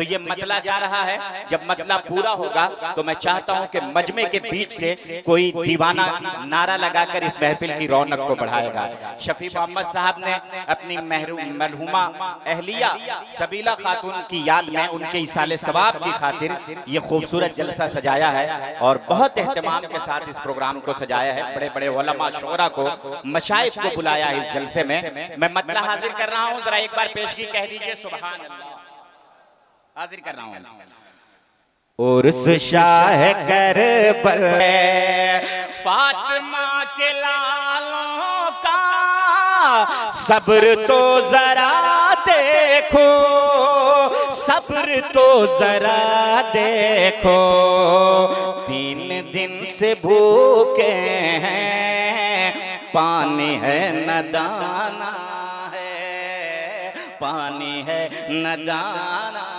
तो ये मतला जा रहा है। जब मतला पूरा होगा तो मैं चाहता हूं कि मजमे के बीच से कोई दीवाना नारा लगाकर इस महफिल की रौनक को बढ़ाएगा। शफी मोहम्मद साहब ने अपनी मरहुमा अहलिया सबीला खातून की याद में उनके इसाले सवाब की खातिर ये खूबसूरत जलसा सजाया है और बहुत एहतमाम के साथ इस प्रोग्राम को सजाया है। बड़े बड़े उलमा शोरा को, मशाइख को बुलाया है इस जलसे में। मैं मतला हाजिर कर रहा हूं, जरा एक बार पेशगी कह दीजिए सुभान अल्लाह। हाजिर कर रहा हूं। उर्स शाह करबल फातिमा के लालों का सब्र तो जरा देखो, सब्र तो जरा देखो। 3 दिन से भूखे हैं, पानी है न दाना है, पानी है न दाना